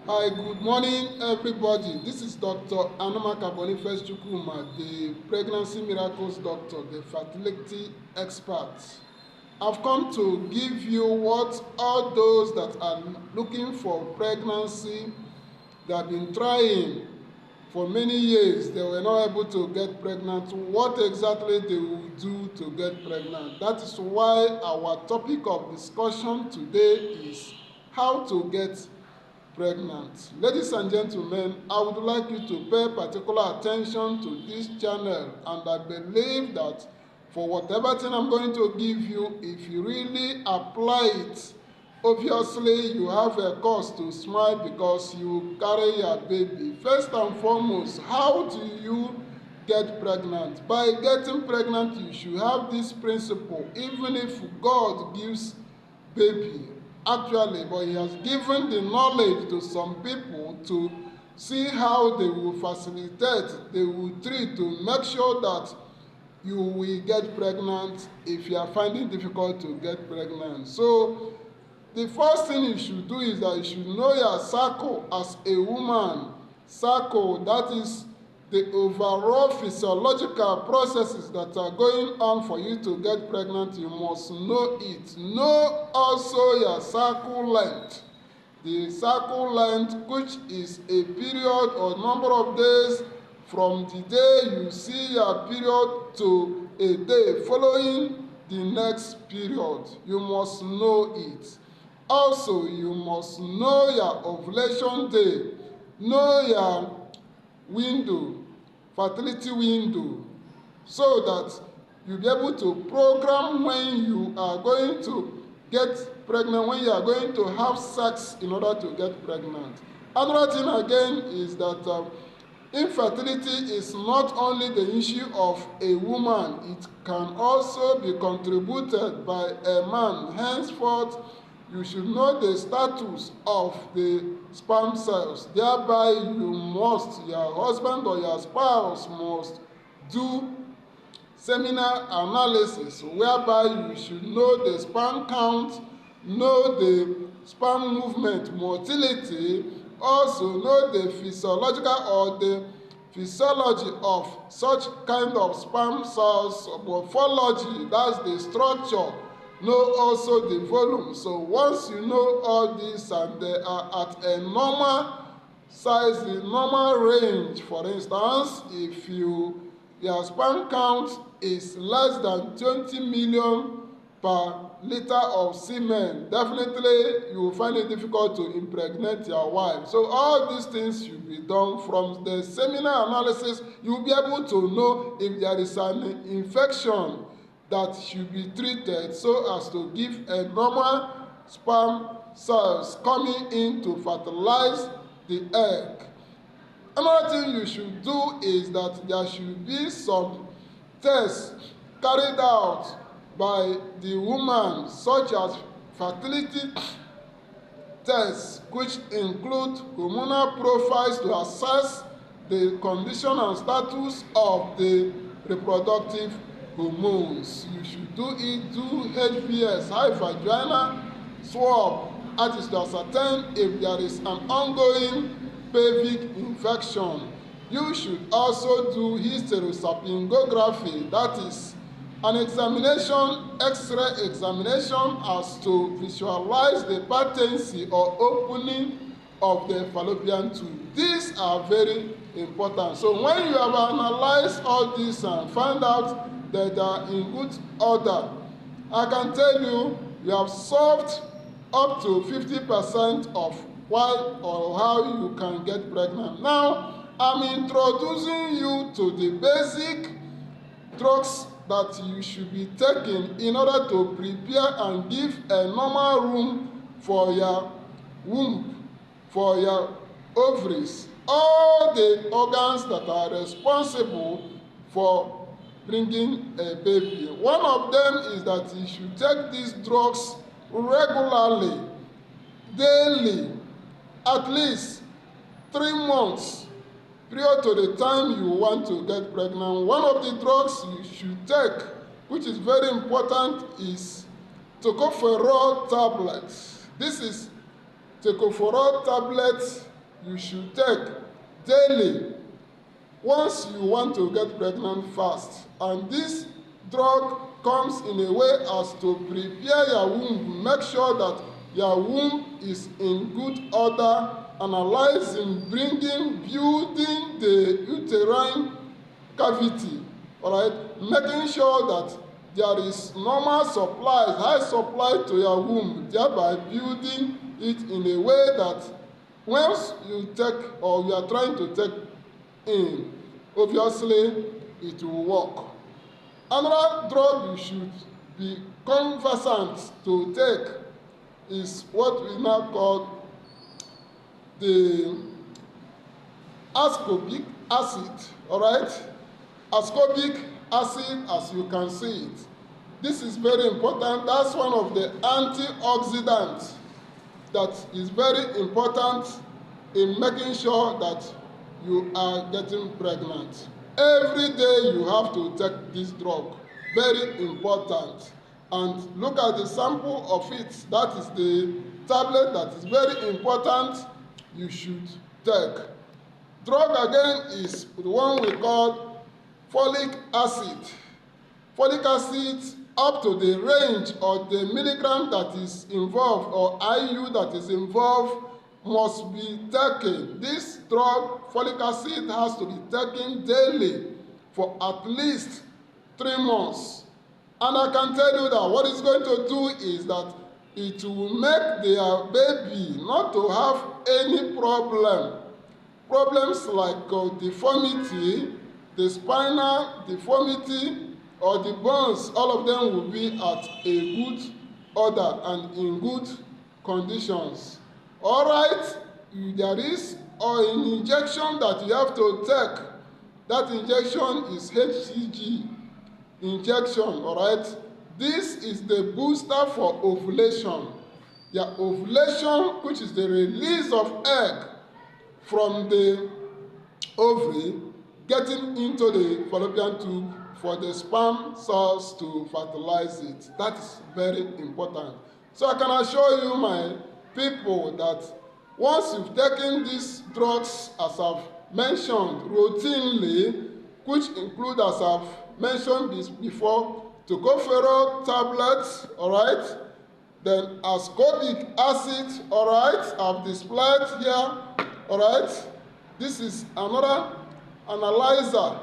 Hi, good morning, everybody. This is Dr. Anumaka Boniface Chukwuma, the pregnancy miracles doctor, the fertility expert. I've come to give you what all those that are looking for pregnancy, they have been trying for many years, they were not able to get pregnant, what exactly they will do to get pregnant. That is why our topic of discussion today is how to get pregnant. Ladies and gentlemen, I would like you to pay particular attention to this channel, and I believe that for whatever thing I'm going to give you, if you really apply it, obviously you have a cause to smile because you carry your baby. First and foremost, how do you get pregnant? By getting pregnant, you should have this principle. Even if God gives baby, actually, but he has given the knowledge to some people to see how they will facilitate, they will treat to make sure that you will get pregnant if you are finding difficult to get pregnant. So the first thing you should do is that you should know your circle as a woman. Circle, that is the overall physiological processes that are going on for you to get pregnant. You must know it. Know also your circle length. The circle length, which is a period or number of days from the day you see your period to a day following the next period. You must know it. Also, you must know your ovulation day, know your window, fertility window, so that you'll be able to program when you are going to get pregnant, when you are going to have sex in order to get pregnant. Another thing again is that infertility is not only the issue of a woman, it can also be contributed by a man. Henceforth, you should know the status of the sperm cells. Thereby, your husband or your spouse must do seminal analysis whereby you should know the sperm count, know the sperm movement motility, also know the physiological or the physiology of such kind of sperm cells, morphology, that's the structure, know also the volume. So once you know all this and they are at a normal size, the normal range, for instance, if your sperm count is less than 20 million per liter of semen, definitely you will find it difficult to impregnate your wife. So all these things should be done. From the seminal analysis, you will be able to know if there is an infection that should be treated so as to give a normal sperm cells coming in to fertilize the egg. Another thing you should do is that there should be some tests carried out by the woman, such as fertility tests, which include hormonal profiles to assess the condition and status of the reproductive hormones. You should do HPS, high vagina swab, that is to ascertain if there is an ongoing pelvic infection. You should also do hysterosalpingography, that is an examination, X-ray examination, as to visualize the patency or opening of the fallopian tube. These are very important. So when you have analyzed all this and found out that they are in good order, I can tell you, you have solved up to 50% of why or how you can get pregnant. Now, I'm introducing you to the basic drugs that you should be taking in order to prepare and give a normal room for your womb, for your ovaries, all the organs that are responsible for bringing a baby. One of them is that you should take these drugs regularly, daily, at least 3 months prior to the time you want to get pregnant. One of the drugs you should take, which is very important, is tocopherol tablets. This is tocopherol tablets you should take daily once you want to get pregnant fast. And this drug comes in a way as to prepare your womb, make sure that your womb is in good order, analyzing, building the uterine cavity, all right, making sure that there is normal supply, high supply to your womb, thereby building it in a way that once you take or you are trying to take in, obviously it will work. Another drug you should be conversant to take is what we now call the ascorbic acid, all right? Ascorbic acid, as you can see it. This is very important. That's one of the antioxidants that is very important in making sure that you are getting pregnant. Every day you have to take this drug. Very important. And look at the sample of it. That is the tablet that is very important you should take. Drug again is the one we call folic acid. Folic acid up to the range or the milligram that is involved or IU that is involved must be taken. This drug, folic acid, has to be taken daily for at least 3 months. And I can tell you that what it's going to do is that it will make their baby not to have any problem. Problems like deformity, the spinal deformity, or the bones, all of them will be at a good order and in good conditions. All right, there is an injection that you have to take. That injection is HCG injection, all right? This is the booster for ovulation. The ovulation, which is the release of egg from the ovary, getting into the fallopian tube for the sperm cells to fertilize it. That is very important. So I can assure you, my people, that once you've taken these drugs, as I've mentioned, routinely, which include, as I've mentioned before, tocopherol tablets, all right, then ascorbic acid, all right, I've displayed here, all right. This is another analyzer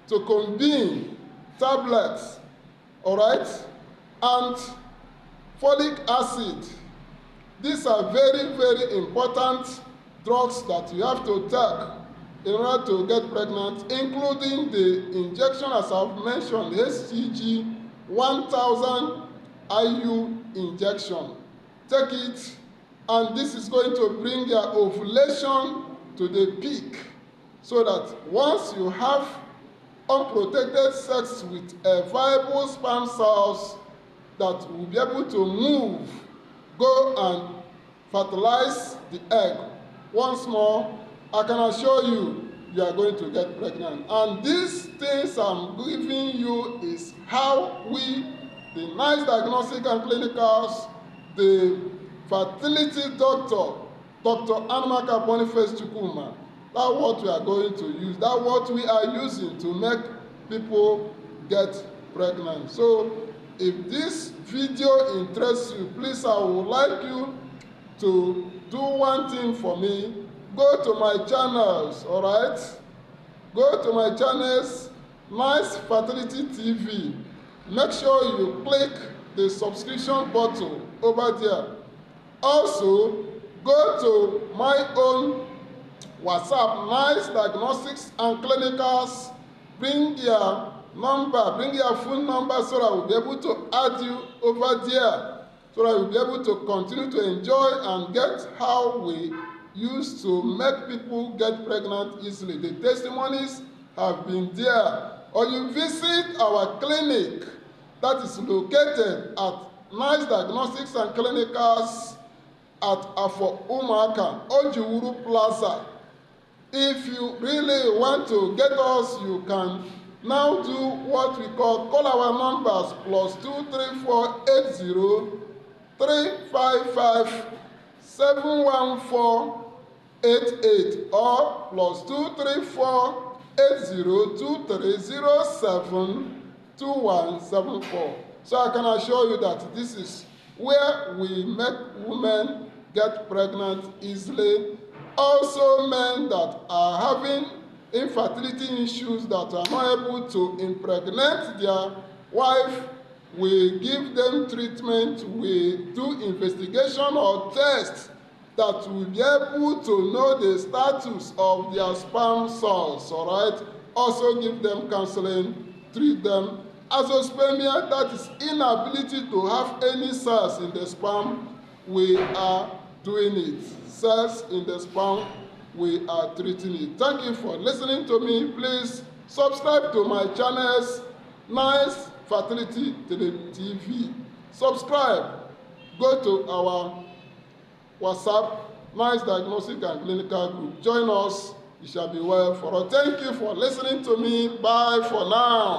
to combine tablets, all right, and folic acid. These are very, very important drugs that you have to take in order to get pregnant, including the injection, as I've mentioned, HCG 1000 IU injection. Take it, and this is going to bring your ovulation to the peak, so that once you have unprotected sex with a viable sperm cells that will be able to move, go and fertilize the egg once more, I can assure you, you are going to get pregnant. And these things I'm giving you is how we, the Nice Diagnostic and Clinicals, the fertility doctor, Dr. Anumaka Boniface Chukwuma, that's what we are going to use. That's what we are using to make people get pregnant. So if this video interests you, please, I would like you to do one thing for me. Go to my channels, all right? Go to my channels, Nice Fertility TV. Make sure you click the subscription button over there. Also, go to my own WhatsApp, Nice Diagnostics and Clinicals. Bring your number, bring your phone number, so that we'll be able to add you over there, so that we'll be able to continue to enjoy and get how we used to make people get pregnant easily. The testimonies have been there. Or you visit our clinic that is located at Nice Diagnostics and Clinicals at Anumaka, Ojiwuru Plaza. If you really want to get us, you can now do what we call our numbers, +23480 355 714 88 or +234 8023072174. So I can assure you that this is where we make women get pregnant easily. Also, men that are having infertility issues that are not able to impregnate their wife, we give them treatment, we do investigation or tests that will be able to know the status of their sperm cells, all right? Also give them counseling, treat them. Azoospermia, that is inability to have any cells in the sperm, we are doing it. Cells in the sperm, we are treating it. Thank you for listening to me. Please subscribe to my channels, Nice Fertility TV. Subscribe. Go to our WhatsApp, Nice Diagnostic and Clinical Group. Join us. You shall be well for all. Thank you for listening to me. Bye for now.